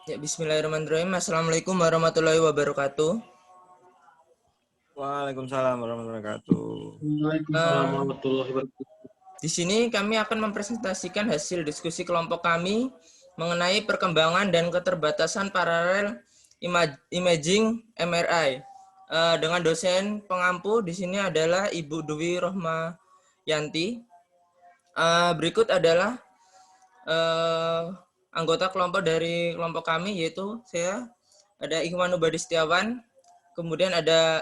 Ya, bismillahirrahmanirrahim. Assalamualaikum warahmatullahi wabarakatuh. Waalaikumsalam warahmatullahi wabarakatuh. Waalaikumsalam warahmatullahi wabarakatuh. Di sini kami akan mempresentasikan hasil diskusi kelompok kami mengenai perkembangan dan keterbatasan paralel imaging MRI. Dengan dosen pengampu di sini adalah Ibu Dwi Rohmayanti. Berikut adalah anggota kelompok dari kelompok kami, yaitu saya, ada Ikhwan Ubadi Setiawan, kemudian ada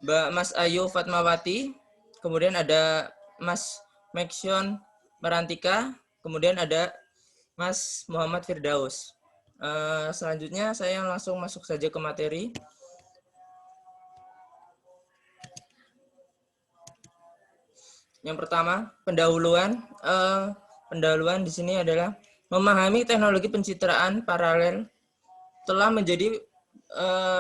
Mbak Mas Ayu Fatmawati, kemudian ada Mas Meksion Merantika, kemudian ada Mas Muhammad Firdaus. Selanjutnya saya langsung masuk saja ke materi. Yang pertama, pendahuluan. Pendahuluan di sini adalah memahami teknologi pencitraan paralel telah menjadi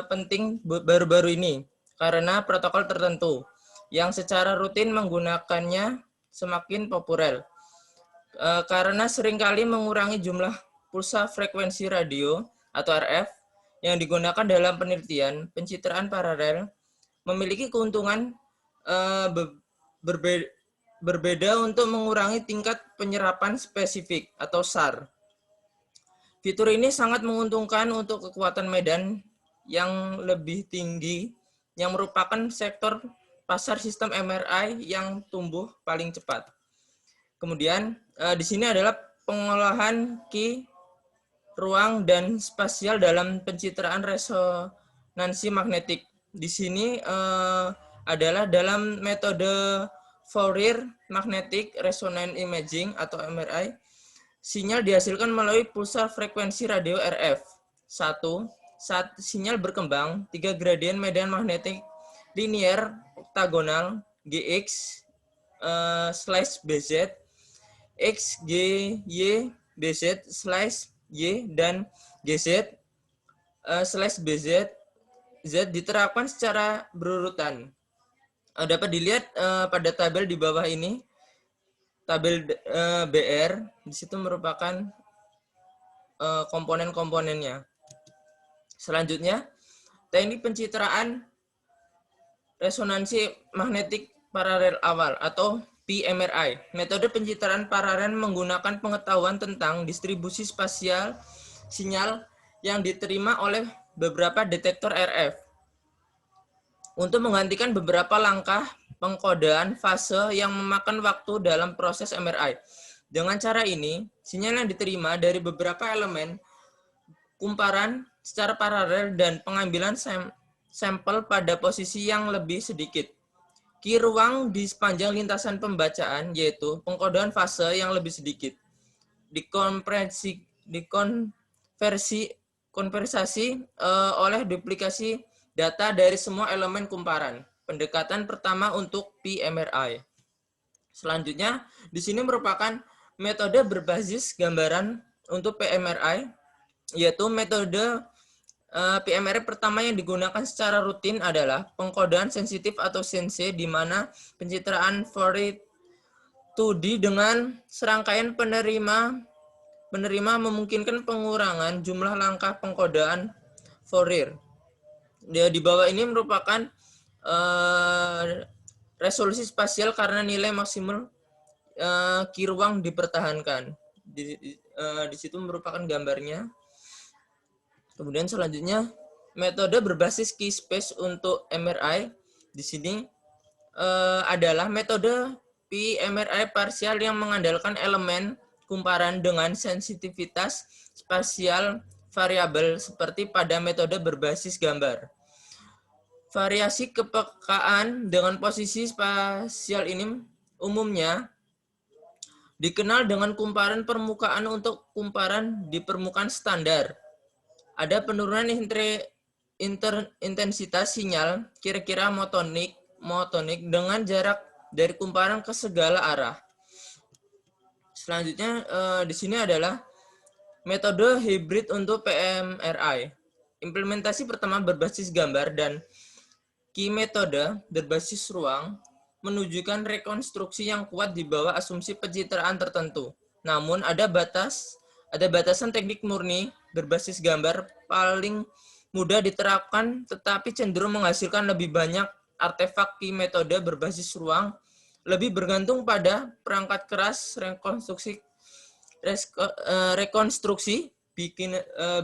penting baru-baru ini karena protokol tertentu yang secara rutin menggunakannya semakin populer. Karena seringkali mengurangi jumlah pulsa frekuensi radio atau RF yang digunakan dalam penelitian, pencitraan paralel memiliki keuntungan berbeda untuk mengurangi tingkat penyerapan spesifik atau SAR. Fitur ini sangat menguntungkan untuk kekuatan medan yang lebih tinggi yang merupakan sektor pasar sistem MRI yang tumbuh paling cepat. Kemudian di sini adalah pengolahan Ki, ruang, dan spasial dalam pencitraan resonansi magnetik. Di sini adalah dalam metode Fourier Magnetic Resonance Imaging atau MRI, sinyal dihasilkan melalui pulsar frekuensi radio RF. 1. Saat sinyal berkembang, 3 gradien medan magnetik linear oktagonal GX /BZ, X, G, Y, BZ /Y, dan GZ /BZ Z diterapkan secara berurutan. Dapat dilihat pada tabel di bawah ini, tabel BR, di situ merupakan komponen-komponennya. Selanjutnya, teknik pencitraan resonansi magnetik paralel awal atau PMRI. Metode pencitraan paralel menggunakan pengetahuan tentang distribusi spasial sinyal yang diterima oleh beberapa detektor RF untuk menggantikan beberapa langkah pengkodaan fase yang memakan waktu dalam proses MRI. Dengan cara ini, sinyal yang diterima dari beberapa elemen kumparan secara paralel dan pengambilan sampel pada posisi yang lebih sedikit. Ki ruang di sepanjang lintasan pembacaan, yaitu pengkodaan fase yang lebih sedikit. Konversasi oleh duplikasi data dari semua elemen kumparan. Pendekatan pertama untuk PMRI. Selanjutnya, di sini merupakan metode berbasis gambaran untuk PMRI, yaitu metode PMRI pertama yang digunakan secara rutin adalah pengkodaan sensitif atau sense, di mana pencitraan Fourier 2D dengan serangkaian penerima memungkinkan pengurangan jumlah langkah pengkodaan Fourier. Di bawah ini merupakan resolusi spasial karena nilai maksimal Ki ruang dipertahankan. Di situ merupakan gambarnya. Kemudian selanjutnya metode berbasis key space untuk MRI. Di sini adalah metode PMRI parsial yang mengandalkan elemen kumparan dengan sensitivitas spasial variabel seperti pada metode berbasis gambar. Variasi kepekaan dengan posisi spasial ini umumnya dikenal dengan kumparan permukaan untuk kumparan di permukaan standar. Ada penurunan intensitas sinyal kira-kira motonik dengan jarak dari kumparan ke segala arah. Selanjutnya di sini adalah metode hibrid untuk PMRI. Implementasi pertama berbasis gambar dan Ki metode berbasis ruang menunjukkan rekonstruksi yang kuat di bawah asumsi pencitraan tertentu. Namun ada batas Ada batasan teknik murni berbasis gambar paling mudah diterapkan tetapi cenderung menghasilkan lebih banyak artefak ki metode berbasis ruang, lebih bergantung pada perangkat keras, rekonstruksi,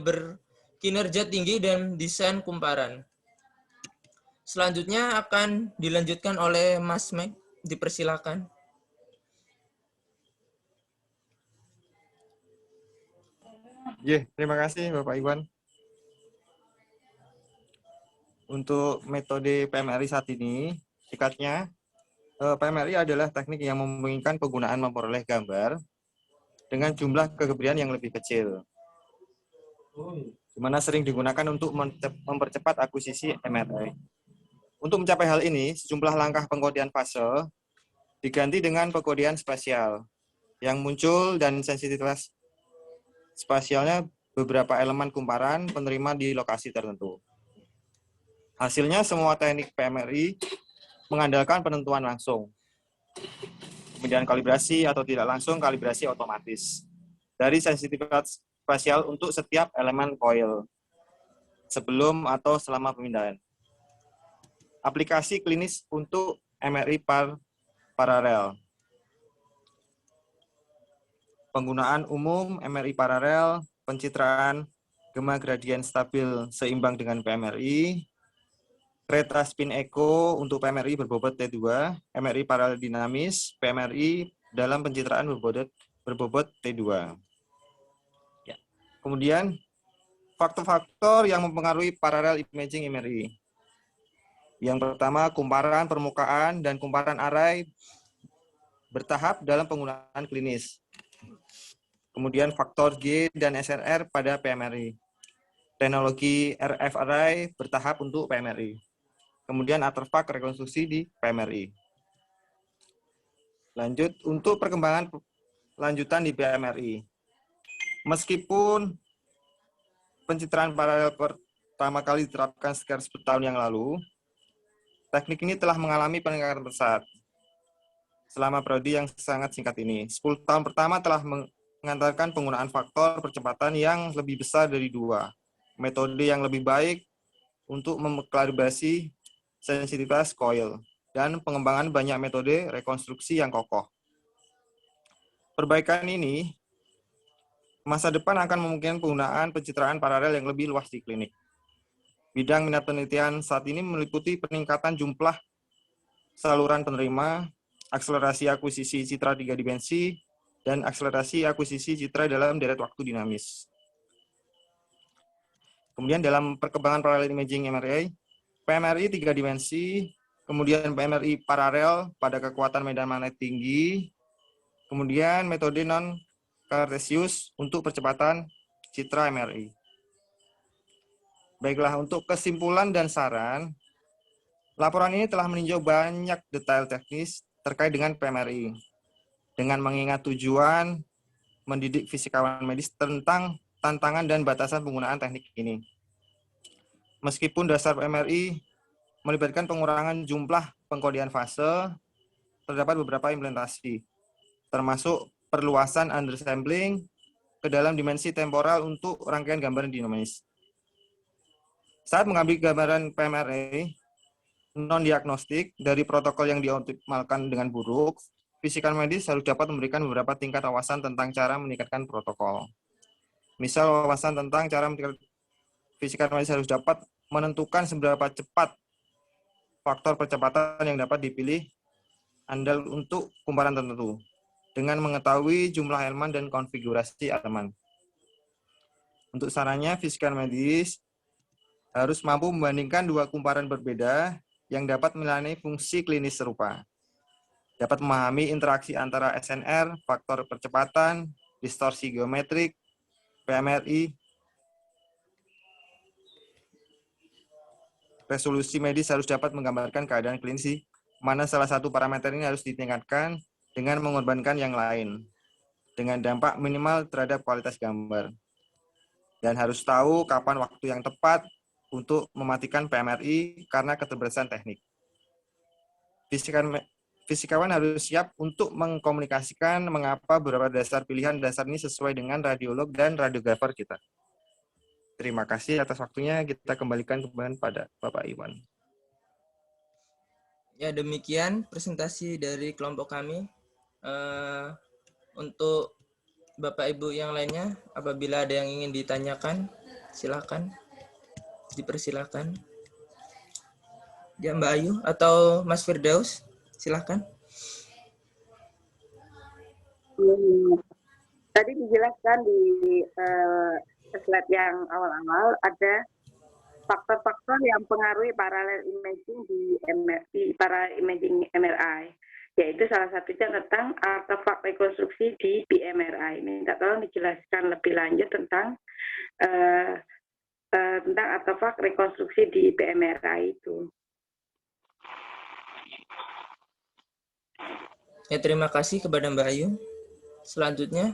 berkinerja tinggi, dan desain kumparan. Selanjutnya akan dilanjutkan oleh Mas Mike. Dipersilakan. Terima kasih Bapak Iwan. Untuk metode PMRI saat ini, singkatnya, PMRI adalah teknik yang memungkinkan penggunaan memperoleh gambar dengan jumlah kegebiran yang lebih kecil, di mana sering digunakan untuk mempercepat akuisisi MRI. Untuk mencapai hal ini, sejumlah langkah pengkodian fase diganti dengan pengkodian spasial yang muncul dan sensitivitas spasialnya beberapa elemen kumparan penerima di lokasi tertentu. Hasilnya semua teknik PMRI mengandalkan penentuan langsung, kemudian kalibrasi atau tidak langsung kalibrasi otomatis dari sensitivitas spasial untuk setiap elemen coil sebelum atau selama pemindahan. Aplikasi klinis untuk MRI paralel. Penggunaan umum MRI paralel, pencitraan gema gradien stabil seimbang dengan PMRI, kereta spin echo untuk PMRI berbobot T2, MRI paralel dinamis, PMRI dalam pencitraan berbobot T2. Ya. Kemudian, faktor-faktor yang mempengaruhi paralel imaging MRI. Yang pertama, kumparan permukaan dan kumparan array bertahap dalam penggunaan klinis. Kemudian faktor G dan SRR pada PMRI. Teknologi RF array bertahap untuk PMRI. Kemudian artefak rekonstruksi di PMRI. Lanjut, untuk perkembangan lanjutan di PMRI. Meskipun pencitraan paralel pertama kali diterapkan sekitar 10 tahun yang lalu, teknik ini telah mengalami peningkatan pesat selama periode yang sangat singkat ini. 10 tahun pertama telah mengantarkan penggunaan faktor percepatan yang lebih besar dari 2, metode yang lebih baik untuk mengkalibrasi sensitivitas coil, dan pengembangan banyak metode rekonstruksi yang kokoh. Perbaikan ini, masa depan akan memungkinkan penggunaan pencitraan paralel yang lebih luas di klinik. Bidang minat penelitian saat ini meliputi peningkatan jumlah saluran penerima, akselerasi akuisisi citra 3 dimensi, dan akselerasi akuisisi citra dalam deret waktu dinamis. Kemudian dalam perkembangan paralel imaging MRI, PMRI 3 dimensi, kemudian PMRI paralel pada kekuatan medan magnet tinggi, kemudian metode non-Cartesius untuk percepatan citra MRI. Baiklah, untuk kesimpulan dan saran, laporan ini telah meninjau banyak detail teknis terkait dengan PMRI, dengan mengingat tujuan mendidik fisikawan medis tentang tantangan dan batasan penggunaan teknik ini. Meskipun dasar PMRI melibatkan pengurangan jumlah pengkodian fase, terdapat beberapa implementasi, termasuk perluasan undersampling ke dalam dimensi temporal untuk rangkaian gambar dinamis. Saat mengambil gambaran PMRI non-diagnostik dari protokol yang dioptimalkan dengan buruk, fisikawan medis harus dapat memberikan beberapa tingkat wawasan tentang cara meningkatkan protokol. Misal wawasan tentang cara meningkatkan, fisikawan medis harus dapat menentukan seberapa cepat faktor percepatan yang dapat dipilih andal untuk kumparan tertentu, dengan mengetahui jumlah elemen dan konfigurasi elemen. Untuk sarannya, fisikawan medis harus mampu membandingkan 2 kumparan berbeda yang dapat melayani fungsi klinis serupa. Dapat memahami interaksi antara SNR, faktor percepatan, distorsi geometrik, PMRI, resolusi medis harus dapat menggambarkan keadaan klinis, mana salah satu parameter ini harus ditingkatkan dengan mengorbankan yang lain, dengan dampak minimal terhadap kualitas gambar. Dan harus tahu kapan waktu yang tepat untuk mematikan PMRI karena keterbatasan teknik. fisikawan harus siap untuk mengkomunikasikan mengapa beberapa dasar pilihan dasar ini sesuai dengan radiolog dan radiografer kita. Terima kasih atas waktunya. Kita kembalikan kepada Bapak Iwan. Ya, demikian presentasi dari kelompok kami. Untuk Bapak Ibu yang lainnya, apabila ada yang ingin ditanyakan, silakan, dipersilakan. Ya, Mbak Ayu atau Mas Firdaus, silakan. Tadi dijelaskan di slide yang awal-awal ada faktor-faktor yang pengaruhi parallel imaging di para imaging MRI, yaitu salah satunya tentang artefak rekonstruksi di BMRI. Minta tolong dijelaskan lebih lanjut tentang artefak rekonstruksi di BMRI itu. Ya, terima kasih kepada Mbak Ayu. Selanjutnya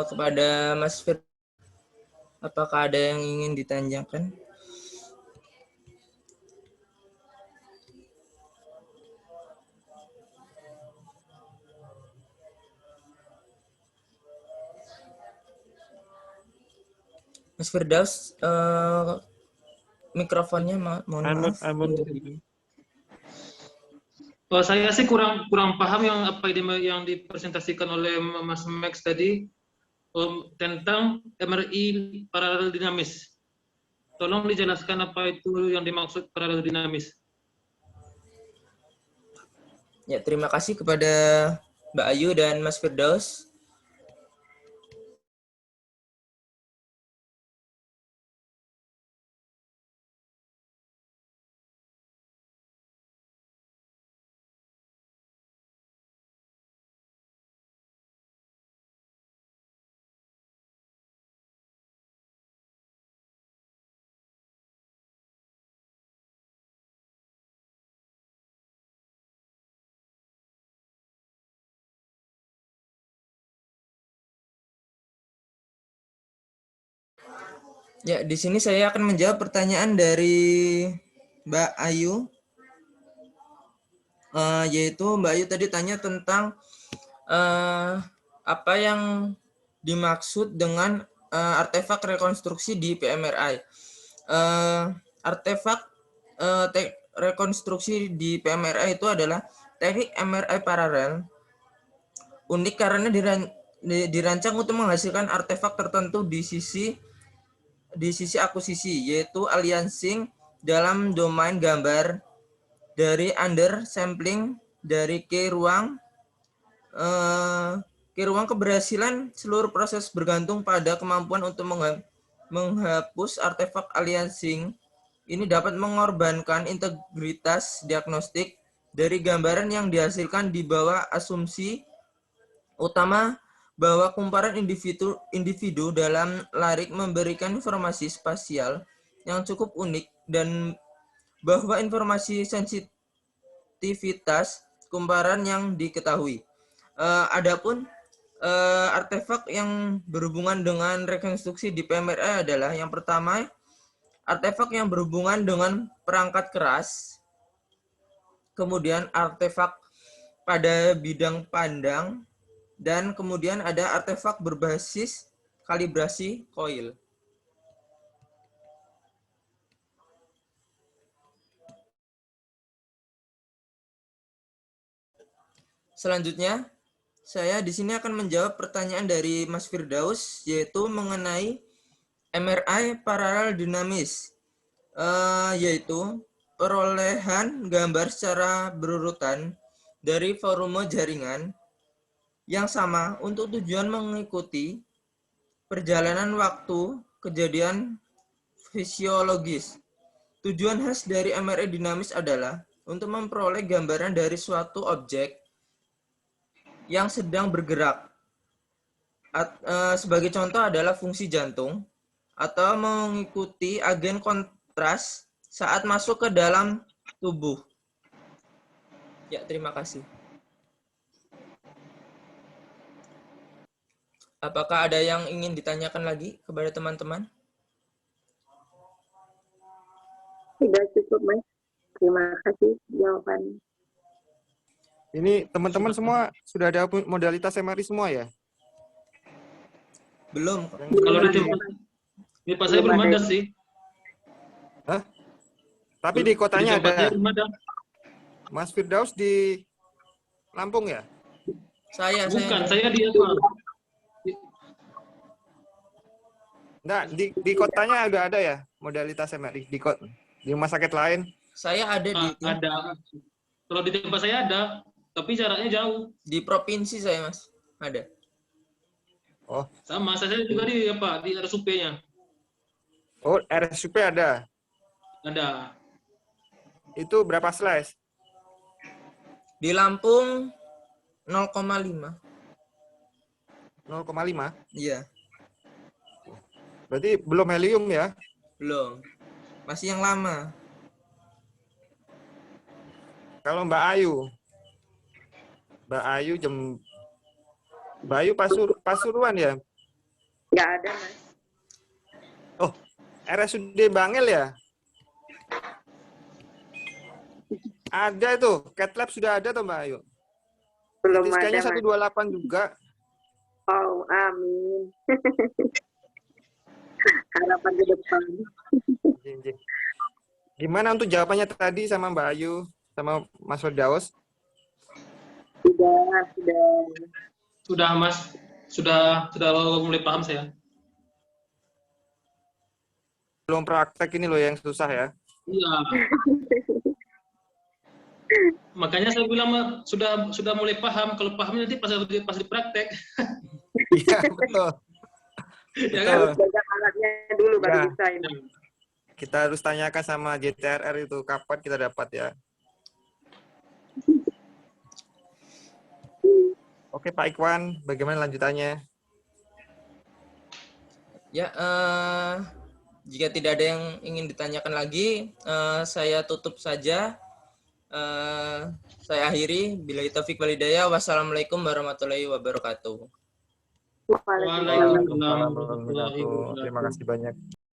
kepada Mas Fir, apakah ada yang ingin ditanyakan? Mas Firdaus, mikrofonnya mohon maaf. Saya sih kurang paham yang apa yang dipresentasikan oleh Mas Max tadi tentang MRI paralel dinamis. Tolong dijelaskan apa itu yang dimaksud paralel dinamis. Ya, terima kasih kepada Mbak Ayu dan Mas Firdaus. Ya, di sini saya akan menjawab pertanyaan dari Mbak Ayu, yaitu Mbak Ayu tadi tanya tentang apa yang dimaksud dengan artefak rekonstruksi di PMRI. Artefak rekonstruksi di PMRI itu adalah teknik MRI paralel, unik karena dirancang untuk menghasilkan artefak tertentu di sisi akusisi, yaitu aliasing dalam domain gambar dari undersampling dari K ruang. Keberhasilan seluruh proses bergantung pada kemampuan untuk menghapus artefak aliasing. Ini dapat mengorbankan integritas diagnostik dari gambaran yang dihasilkan di bawah asumsi utama bahwa kumparan individu dalam larik memberikan informasi spasial yang cukup unik dan bahwa informasi sensitivitas kumparan yang diketahui. Adapun artefak yang berhubungan dengan rekonstruksi di PMRI adalah yang pertama, artefak yang berhubungan dengan perangkat keras, kemudian artefak pada bidang pandang, dan kemudian ada artefak berbasis kalibrasi coil. Selanjutnya, saya di sini akan menjawab pertanyaan dari Mas Firdaus, yaitu mengenai MRI paralel dinamis, yaitu perolehan gambar secara berurutan dari volume jaringan yang sama untuk tujuan mengikuti perjalanan waktu kejadian fisiologis. Tujuan khas dari MRI dinamis adalah untuk memperoleh gambaran dari suatu objek yang sedang bergerak. Sebagai contoh adalah fungsi jantung atau mengikuti agen kontras saat masuk ke dalam tubuh. Ya, terima kasih. Apakah ada yang ingin ditanyakan lagi kepada teman-teman? Sudah cukup, Mas. Terima kasih jawabannya. Ini teman-teman semua sudah ada modalitas MRI semua ya? Belum. Kalau di tempat saya belum ada sih. Hah? Tapi di kotanya Di tempat saya ada. belum ada. Mas Firdaus di Lampung ya? Bukan, saya di apa? Enggak, di kotanya udah ada ya modalitas MRI di rumah sakit lain. Saya ada di Ada. Kalau di tempat saya ada, tapi jaraknya jauh. di provinsi saya, Mas. Ada. Oh, Sama, saya juga di apa? Di RSUP-nya. oh RSUP ada. Ada. Itu berapa slice? Di Lampung 0,5. 0,5. Iya, Berarti belum helium ya? belum. Masih yang lama. Kalau Mbak Ayu Pasuruan ya? Nggak ada, Mas. Oh, RSUD Bangil ya? Ada itu, Cat Lab sudah ada tuh Mbak Ayu. Belum CT scan-nya ada, Mas. 128 juga. Oh, amin. Harapan ke depan. Gimana untuk jawabannya tadi sama Mbak Ayu, sama Mas Firdaus? Sudah. Sudah, Mas. Sudah mulai paham saya. Belum praktek ini loh yang susah ya. Iya. Makanya saya bilang sudah mulai paham. Kalau pahamnya nanti pas dipraktek. Iya, betul. Ya kan? Betul. Harus belajar alatnya dulu baru Ya. bisa ini. Kita harus tanyakan sama JTRR itu kapan kita dapat ya. Oke Pak Ikwan, bagaimana lanjutannya? Ya, jika tidak ada yang ingin ditanyakan lagi, saya tutup saja. Saya akhiri. Billahi taufik wal hidayah. Wassalamualaikum warahmatullahi wabarakatuh. Waalaikumsalam. Waalaikumsalam warahmatullahi wabarakatuh. Terima kasih banyak.